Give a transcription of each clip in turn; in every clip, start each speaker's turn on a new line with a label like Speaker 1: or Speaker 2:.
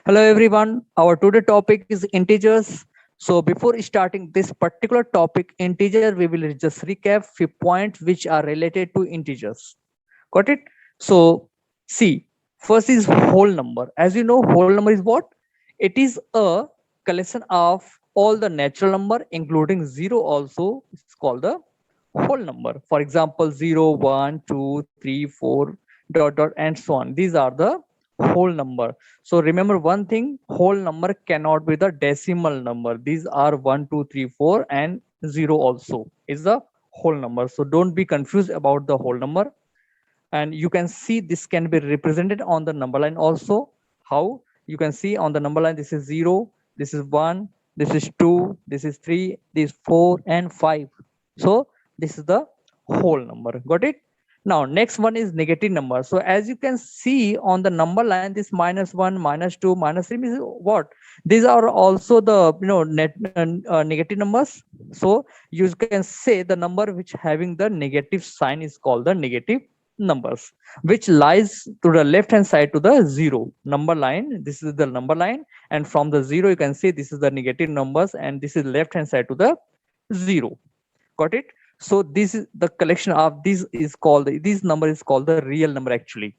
Speaker 1: Hello everyone. Our today topic is integers. So before starting this particular topic, integer, we will just recap few points which are related to integers. Got it? So see, first is whole number. As you know, whole number is what? It is a collection of all the natural number, including zero. Also, it's called the whole number. For example, 0, 1, 2, 3, 4, dot dot and so on. These are the whole number. So remember one thing, whole number cannot be the decimal number. These are 1, 2, 3, 4, and 0 also is the whole number. So don't be confused about the whole number. And you can see this can be represented on the number line also. How? You can see on the number line, this is 0, this is 1, this is 2, this is 3, this is 4 and 5. So this is the whole number. Got it? Now next one is negative number. So as you can see on the number line, this -1, -2, -3 means what? These are also the negative numbers. So you can say the number which having the negative sign is called the negative numbers, which lies to the left hand side to the zero number line. This is the number line, and from the zero you can see this is the negative numbers, and this is left hand side to the zero. Got it? So this is the collection of this is called, this number is called the real number actually.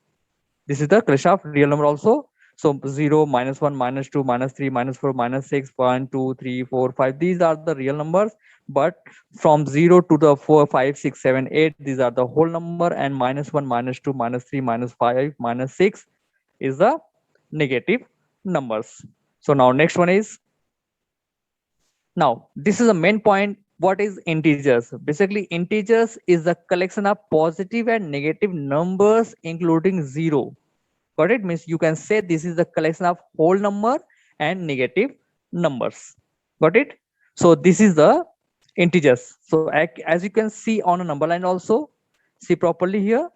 Speaker 1: This is the collection of real number also. So 0, -1, -2, -3, -4, -6, 1, 2, 3, 4, 5. These are the real numbers. But from 0 to the 4, 5, 6, 7, 8, these are the whole number. And -1, -2, -3, -5, -6 is the negative numbers. So now next one is, now this is the main point. What is integers? Basically, integers is a collection of positive and negative numbers including zero. Got it? Means you can say this is the collection of whole number and negative numbers. Got it? So this is the integers. So as you can see on a number line also, see properly here,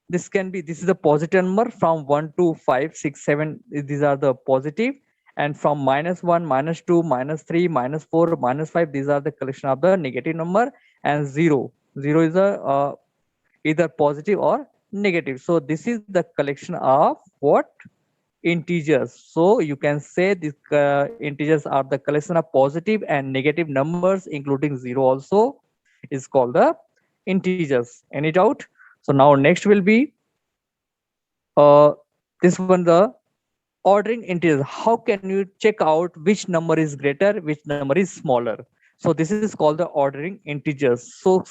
Speaker 1: this is a positive number from 1 to 5, 6, 7. These are the positive, and from -1, -2, -3, -4, -5, these are the collection of the negative number. And zero is a either positive or negative. So this is the collection of what? Integers. So you can say these integers are the collection of positive and negative numbers including zero also is called the integers. Any doubt? So now next will be uh, this one, the ordering integers. How can you check out which number is greater, which number is smaller? So this is called the ordering integers. So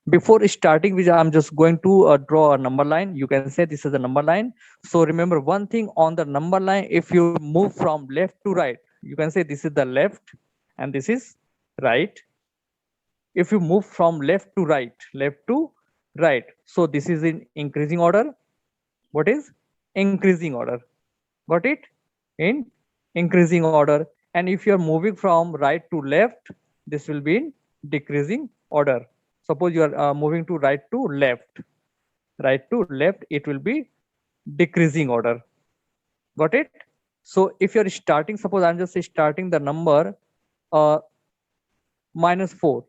Speaker 1: before starting which, I'm just going to draw a number line. You can say this is a number line. So remember one thing, on the number line, if you move from left to right, you can say this is the left and this is right. If you move from left to right, so this is in increasing order. What is increasing order? Got it? In increasing order. And if you're moving from right to left, this will be in decreasing order. Suppose you are moving to right to left, it will be decreasing order. Got it? So if you're starting, suppose I'm just starting the number uh, -4.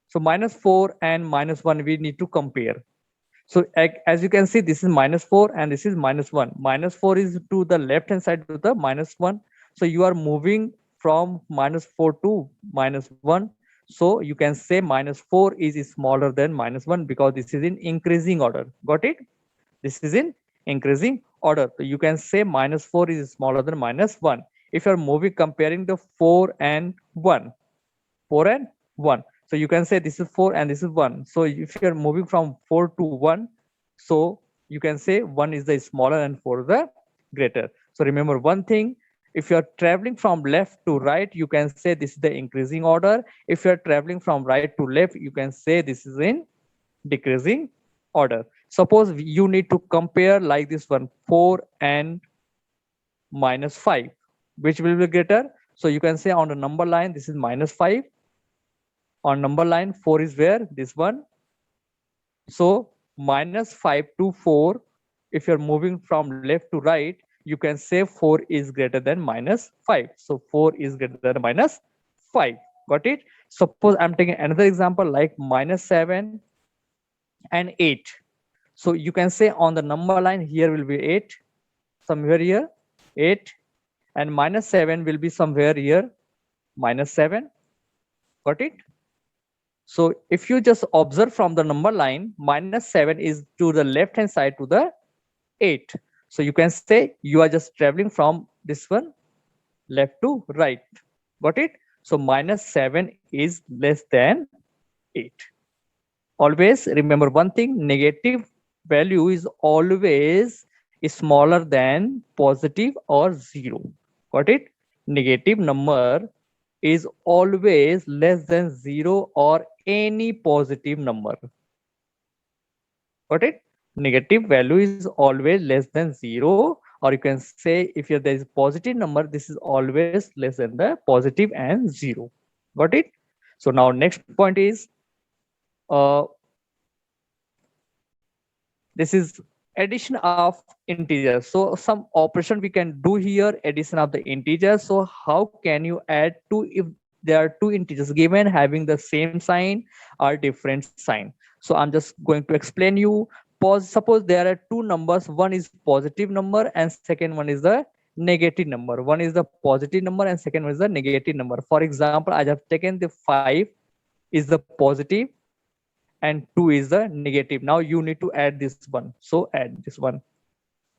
Speaker 1: So -4 and -1 we need to compare. So as you can see, this is -4 and this is -1. -4 is to the left hand side to the -1. So you are moving from -4 to -1. So you can say -4 is smaller than -1 because this is in increasing order. Got it? This is in increasing order. So you can say -4 is smaller than -1. If you're moving comparing the 4 and 1, 4 and 1. So you can say this is 4 and this is 1. So if you're moving from 4 to 1, so you can say 1 is the smaller and 4 is the greater. So remember one thing, if you're traveling from left to right, you can say this is the increasing order. If you're traveling from right to left, you can say this is in decreasing order. Suppose you need to compare like this one, 4 and -5, which will be greater? So you can say on the number line, this is -5. On number line, 4 is where? This one. So -5 to 4, if you're moving from left to right, you can say 4 is greater than -5. So 4 is greater than -5. Got it? Suppose I'm taking another example like -7 and 8. So you can say on the number line, here will be 8, somewhere here, 8. and minus 7 will be somewhere here, minus 7. Got it? So if you just observe from the number line, minus 7 is to the left hand side to the 8. So you can say you are just traveling from this one left to right. Got it? So minus 7 is less than 8. Always remember one thing, negative value is always smaller than positive or 0. Got it? Negative number is always less than 0 or any positive number. Got it? Negative value is always less than 0, or you can say if there is positive number, this is always less than the positive and 0. Got it? So now next point is uh, this is addition of integers. So some operation we can do here, addition of the integers. So how can you add two if there are two integers given having the same sign or different sign? So I'm just going to explain you. Suppose there are two numbers, one is positive number and second one is the negative number. One is the positive number and second one is the negative number. For example, I have taken the 5 is the positive and 2 is the negative. Now you need to add this one, so add this one.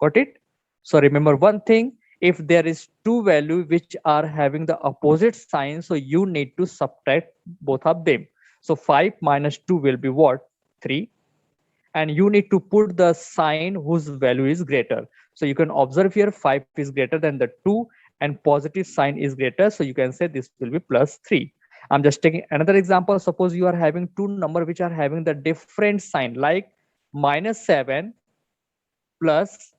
Speaker 1: Got it? So remember one thing, if there is two values which are having the opposite sign, so you need to subtract both of them. So 5 minus 2 will be what? 3. And you need to put the sign whose value is greater. So you can observe here 5 is greater than the 2 and positive sign is greater, so you can say this will be plus 3. I'm just taking another example. Suppose you are having two numbers which are having the different sign, like minus 7 plus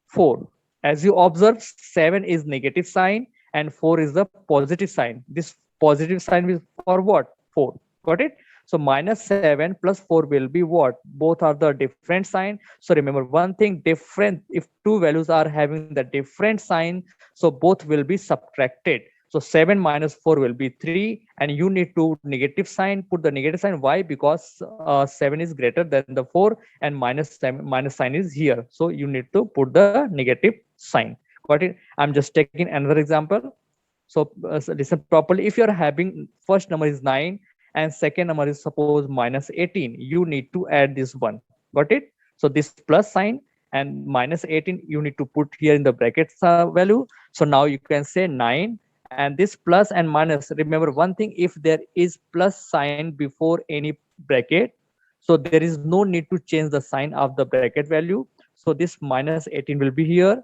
Speaker 1: 4. As you observe, 7 is negative sign and 4 is the positive sign. This positive sign is for what? 4. Got it? So minus 7 plus 4 will be what? Both are the different sign. So remember one thing, different, if two values are having the different sign, so both will be subtracted. So 7 minus 4 will be 3, and you need to negative sign, put the negative sign. Why? Because 7 is greater than the 4 and minus sign is here. So you need to put the negative sign. Got it? I'm just taking another example. So listen properly. If you're having first number is 9 and second number is suppose minus 18, you need to add this one. Got it? So this plus sign and minus 18 you need to put here in the brackets value. So now you can say 9 and this plus and minus. Remember one thing, if there is plus sign before any bracket, so there is no need to change the sign of the bracket value. So this minus 18 will be here.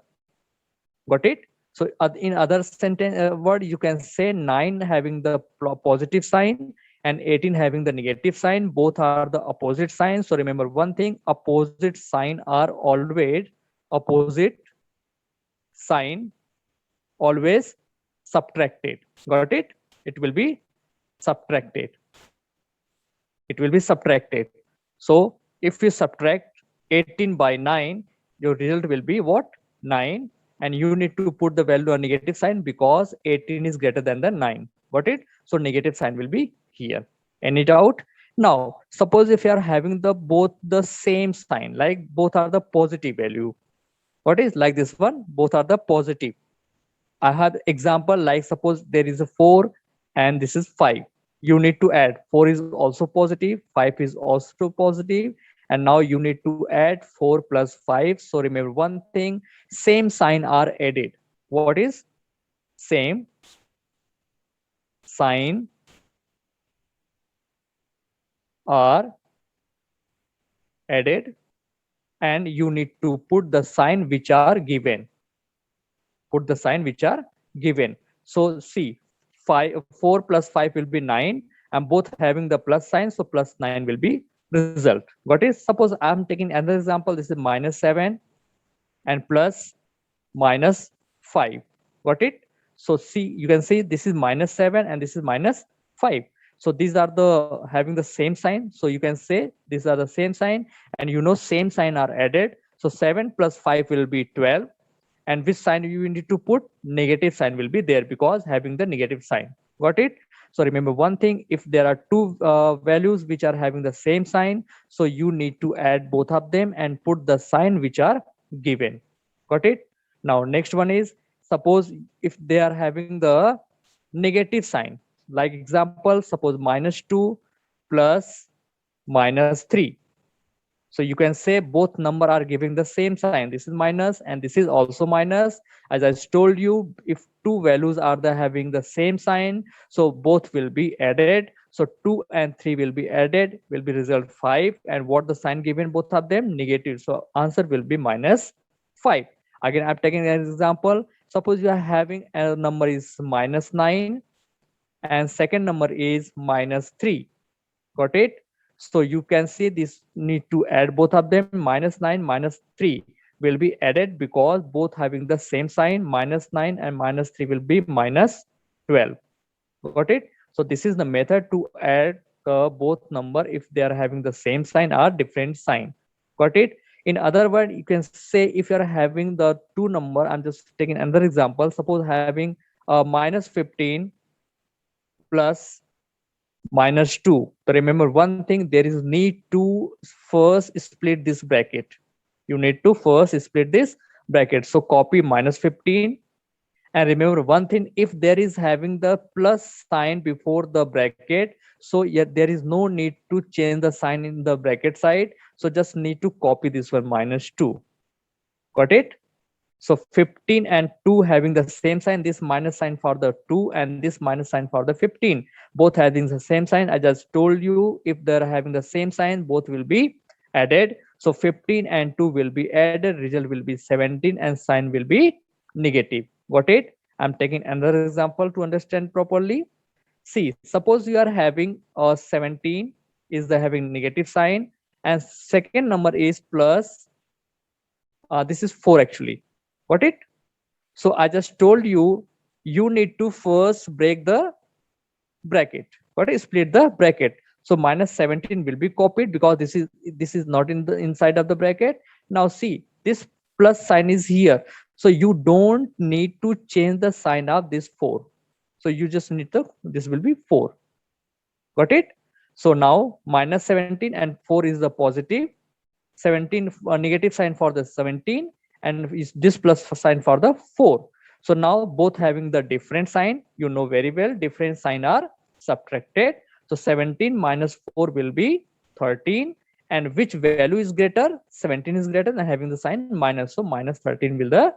Speaker 1: Got it? So in other sentence word, you can say 9 having the positive sign and 18 having the negative sign. Both are the opposite signs. So remember one thing, opposite sign are always opposite sign always subtracted. Got it? It will be subtracted. It will be subtracted. So if you subtract 18 by 9, your result will be what? 9. And you need to put the value on negative sign because 18 is greater than the 9. Got it? So negative sign will be here. Any doubt? Now, suppose if you are having the both the same sign, like both are the positive value. What is like this one? Both are the positive. I have example like suppose there is a 4 and this is 5. You need to add 4 is also positive, 5 is also positive, and now you need to add 4 plus 5. So remember one thing, same sign are added. What is same sign are added, and you need to put the sign which are given. Put the sign which are given. So see, 4 plus 5 will be 9, and both having the plus sign, so plus 9 will be result. Got it? Suppose I'm taking another example. This is minus 7 and plus minus 5. Got it? So see, you can see this is minus 7 and this is minus 5. So these are the having the same sign. So you can say these are the same sign, and you know same sign are added. So 7 plus 5 will be 12. And which sign you need to put? Negative sign will be there because having the negative sign. Got it? So remember one thing, if there are two values which are having the same sign, so you need to add both of them and put the sign which are given. Got it? Now next one is suppose if they are having the negative sign, like example, suppose -2 plus -3. So you can say both number are giving the same sign. This is minus and this is also minus. As I told you, if two values are the having the same sign, so both will be added. So 2 and 3 will be added, will be result 5. And what the sign given both of them? Negative. So answer will be -5. Again, I'm taking an example. Suppose you are having a number is -9 and second number is -3. Got it? So you can see this need to add both of them. -9 -3 will be added because both having the same sign. -9 and -3 will be -12. Got it? So this is the method to add both number if they are having the same sign or different sign. Got it? In other words, you can say if you are having the two number, I'm just taking another example. Suppose having -15 plus -2. So remember one thing, there is need to first split this bracket. You need to first split this bracket. So copy -15. And remember one thing, if there is having the plus sign before the bracket, so yet there is no need to change the sign in the bracket side. So just need to copy this one -2. Got it? So 15 and 2 having the same sign, this minus sign for the 2 and this minus sign for the 15. Both having the same sign. I just told you if they're having the same sign, both will be added. So 15 and 2 will be added, result will be 17 and sign will be negative. Got it? I'm taking another example to understand properly. See, suppose you are having a 17 is the having negative sign and second number is plus, this is 4 actually. Got it? So I just told you, you need to first break the bracket. Got it? Split the bracket. So -17 will be copied because this is not in the inside of the bracket. Now see, this plus sign is here. So you don't need to change the sign of this 4. So you just need to, this will be 4. Got it? So now -17 and 4 is the positive. 17 negative sign for the 17 and is this plus sign for the 4. So now both having the different sign, you know very well, different sign are subtracted. So 17 minus 4 will be 13, and which value is greater? 17 is greater than having the sign minus, so -13 will the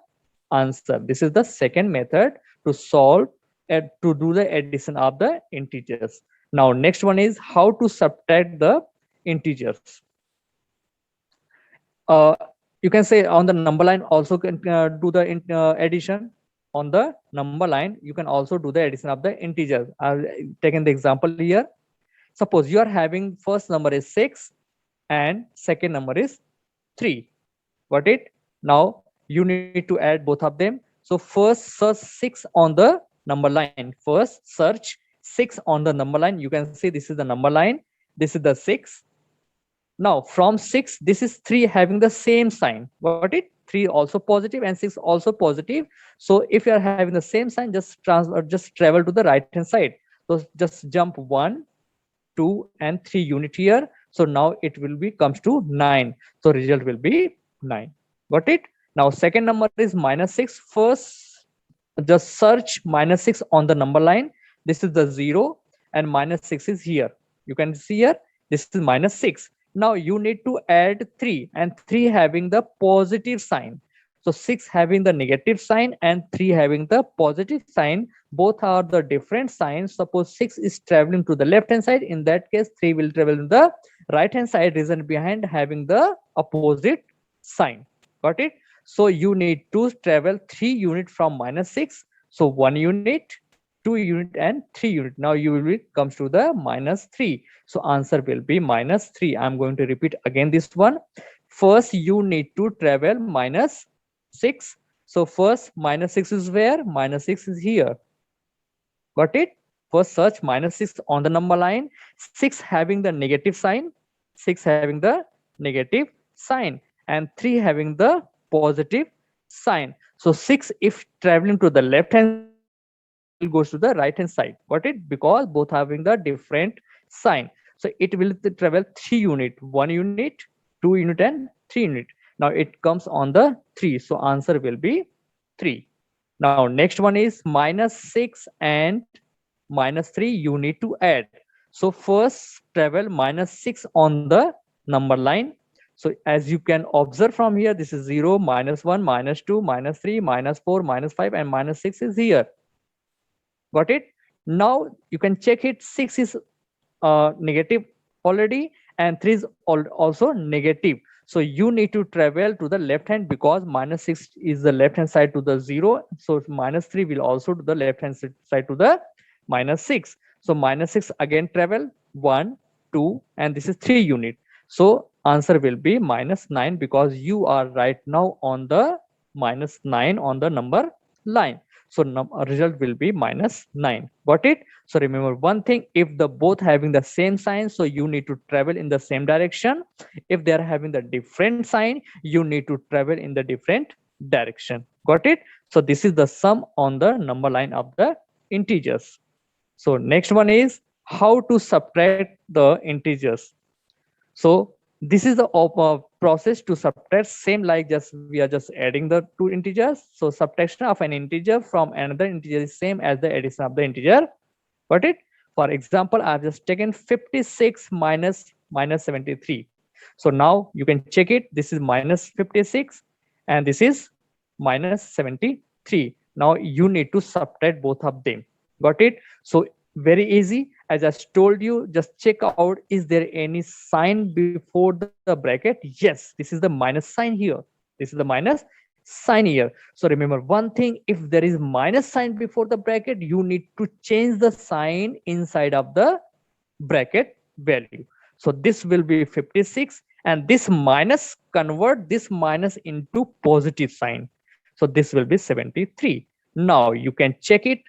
Speaker 1: answer. This is the second method to solve and to do the addition of the integers. Now next one is how to subtract the integers. uh, you can say on the number line also can do the addition. On the number line you can also do the addition of the integers. I've taken the example here. Suppose you are having first number is 6 and second number is 3. Got it? Now you need to add both of them. So first search 6 on the number line. First search 6 on the number line. You can see this is the number line, this is the 6. Now from 6, this is 3 having the same sign. Got it? 3 also positive and 6 also positive. So if you are having the same sign, just just travel to the right hand side. So just jump 1, 2 and 3 unit here. So now it will be comes to 9. So result will be 9. Got it? Now second number is -6. First just search -6 on the number line. This is the 0 and -6 is here. You can see here, this is -6. Now you need to add 3 and 3 having the positive sign. So 6 having the negative sign and 3 having the positive sign. Both are the different signs. Suppose 6 is traveling to the left hand side. In that case, 3 will travel in the right hand side. Reason behind having the opposite sign. Got it? So you need to travel 3 unit from -6. So 1 unit, 2 unit and 3 unit. Now you will comes to the -3. So answer will be -3. I'm going to repeat again this one. First you need to travel -6. So first -6 is where? -6 is here. Got it? First search -6 on the number line. 6 having the negative sign. 6 having the negative sign and 3 having the positive sign. So 6 if traveling to the left hand side, 3 will goes to the right hand side. Got it? Because both having the different sign. So it will travel 3 unit, 1 unit, 2 unit and 3 unit. Now it comes on the 3. So answer will be 3. Now next one is minus 6 and minus 3 you need to add. So first travel minus 6 on the number line. So as you can observe from here, this is 0, minus 1, minus 2, minus 3, minus 4, minus 5, and minus 6 is here. Got it? Now you can check it. 6 is negative already, and 3 is also negative. So you need to travel to the left hand because minus 6 is the left hand side to the 0. So minus 3 will also to the left hand side to the minus 6. So minus 6 again travel 1, 2, and this is 3 unit. So answer will be minus 9 because you are right now on the minus 9 on the number line. So result will be minus 9. Got it? So remember one thing, if the both having the same sign, so you need to travel in the same direction. If they are having the different sign, you need to travel in the different direction. Got it? So this is the sum on the number line of the integers. So next one is how to subtract the integers. So this is the process to subtract, same like just we are just adding the two integers. So subtraction of an integer from another integer is same as the addition of the integer. Got it? For example, I've just taken 56 minus 73. So now you can check it. This is minus 56 and this is minus 73. Now you need to subtract both of them. Got it? So very easy. As I told you, just check out, is there any sign before the bracket? Yes, this is the minus sign here. This is the minus sign here. So remember one thing, if there is minus sign before the bracket, you need to change the sign inside of the bracket value. So this will be 56 and this minus, convert this minus into positive sign. So this will be 73. Now you can check it.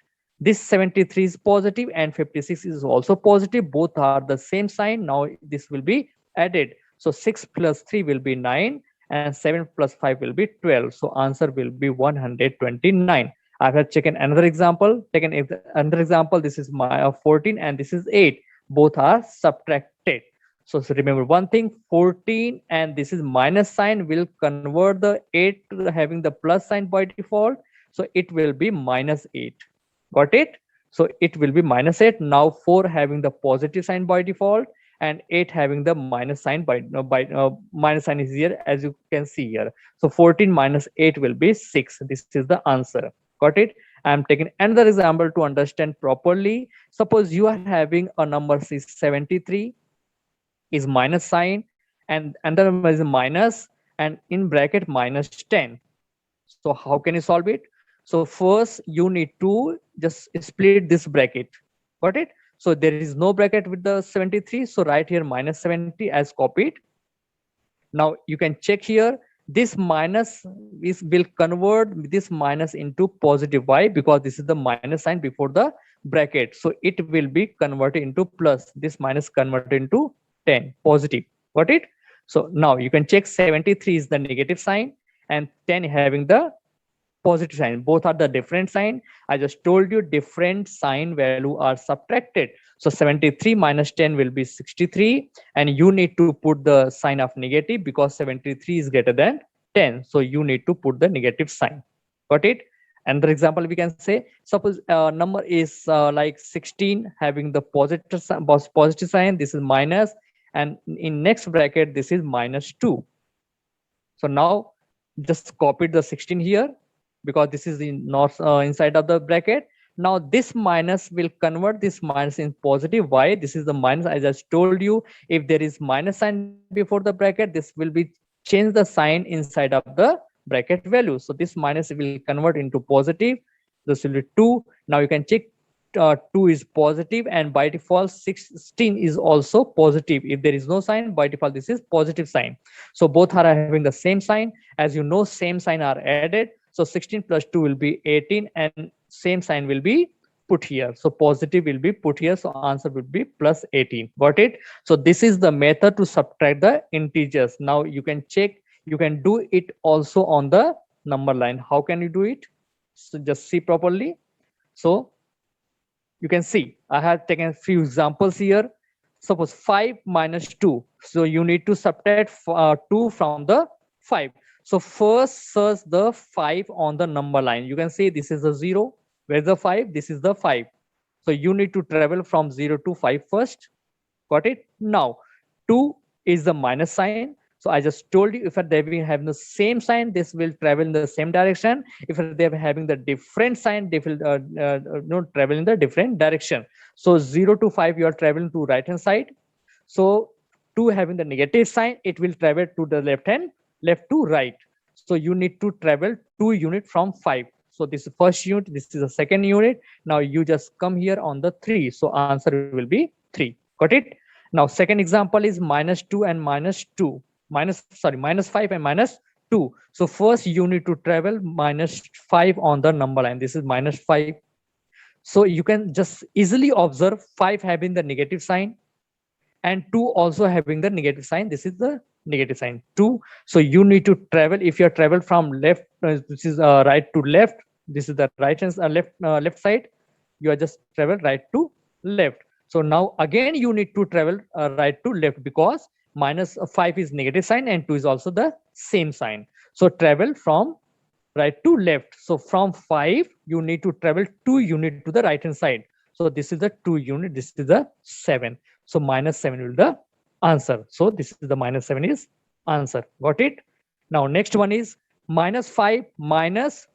Speaker 1: This 73 is positive and 56 is also positive. Both are the same sign. Now this will be added. So 6 plus 3 will be 9 and 7 plus 5 will be 12. So answer will be 129. I have taken another example. Another example. This is my 14 and this is 8. Both are subtracted. So remember one thing, 14 and this is minus sign will convert the 8 to having the plus sign by default. So it will be minus 8. Got it? So it will be minus 8. Now 4 having the positive sign by default and 8 having the minus sign by minus sign is here, as you can see here. So 14 minus 8 will be 6. This is the answer. Got it? I am taking another example to understand properly. Suppose you are having a number 73 is minus sign and another number is minus and in bracket minus 10. So how can you solve it? So first you need to just split this bracket. Got it? So there is no bracket with the 73. So right here minus 70 as copied. Now you can check here. This minus will convert this minus into positive. Why? Because this is the minus sign before the bracket. So it will be converted into plus. This minus converted into 10 positive. Got it? So now you can check 73 is the negative sign and 10 having the positive sign. Both are the different sign. I just told you different sign value are subtracted. So 73 minus 10 will be 63 and you need to put the sign of negative because 73 is greater than 10. So you need to put the negative sign. Got it? Another example we can say, suppose number is like 16 having the positive sign. This is minus and in next bracket this is minus 2. So now just copy the 16 here because this is in north inside of the bracket. Now this minus will convert this minus in positive. Why? This is the minus. I just told you, if there is minus sign before the bracket, this will be change the sign inside of the bracket value. So this minus will convert into positive. This will be 2. Now you can check 2 is positive and by default 16 is also positive. If there is no sign, by default this is positive sign. So both are having the same sign. As you know, same sign are added. So 16 plus 2 will be 18 and same sign will be put here. So positive will be put here. So answer will be plus 18. Got it? So this is the method to subtract the integers. Now you can check, you can do it also on the number line. How can you do it? So just see properly. So you can see I have taken a few examples here. Suppose 5 minus 2. So you need to subtract 2 from the 5. So first search the 5 on the number line. You can see this is a 0. Where's the 5? This is the 5. So you need to travel from 0 to 5 first. Got it? Now 2 is the minus sign. So I just told you, if they will have the same sign, this will travel in the same direction. If they are having the different sign, they will travel in the different direction. So 0 to 5, you are traveling to right hand side. So 2 having the negative sign, it will travel to the left to right. So you need to travel 2 unit from 5. So this is first unit, this is the second unit. Now you just come here on the 3. So answer will be 3. Got it? Now second example is minus 2 and minus 2. Minus 5 and minus 2. So first you need to travel minus 5 on the number line. This is minus 5. So you can just easily observe 5 having the negative sign and 2 also having the negative sign. This is the negative sign 2. So you need to travel, if you travel from left, this is right to left, this is the right hand left side, you are just travel right to left. So now again you need to travel right to left, because minus 5 is negative sign and 2 is also the same sign. So travel from right to left. So from 5 you need to travel 2 unit to the right hand side. So this is the 2 unit, this is the 7. So minus 7 will the answer. So this is the minus 7 is answer. Got it? Now next one is minus 5 minus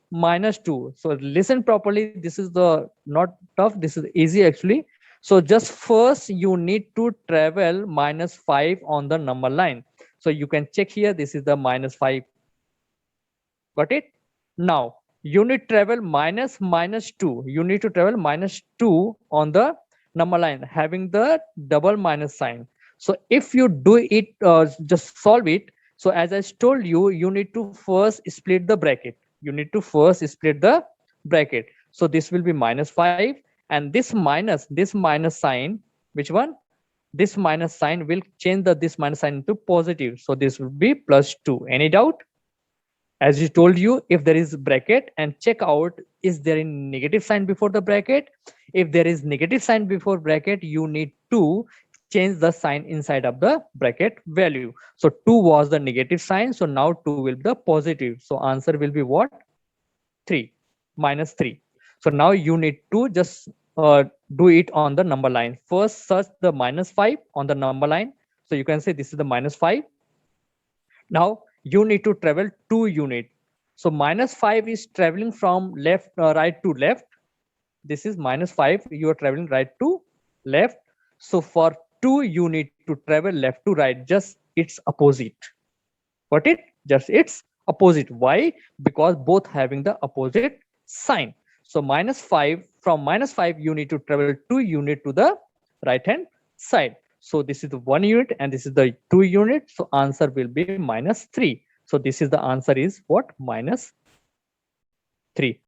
Speaker 1: 2. So listen properly. This is the not tough. This is easy actually. So just first you need to travel minus 5 on the number line. So you can check here. This is the minus 5. Got it? Now you need travel minus 2. You need to travel minus 2 on the number line having the double minus sign. So if you do it, just solve it. So as I told you, you need to first split the bracket. You need to first split the bracket. So this will be minus 5, and this minus sign, which one? This minus sign will change this minus sign into positive. So this will be plus 2. Any doubt? As you told you, if there is bracket, and check out, is there a negative sign before the bracket? If there is negative sign before bracket, you need to change the sign inside of the bracket value. So 2 was the negative sign. So now 2 will be the positive. So answer will be what? 3, minus 3. So now you need to just do it on the number line. First search the minus 5 on the number line. So you can say this is the minus 5. Now you need to travel 2 unit. So minus 5 is traveling from right to left. This is minus 5. You are traveling right to left. So for 2 you need to travel left to right, just its opposite. Got it? Just its opposite. Why? Because both having the opposite sign. So minus 5, from minus 5 you need to travel 2 unit to the right hand side. So this is the 1 unit and this is the 2 unit. So answer will be minus 3. So this is the answer is what? Minus 3.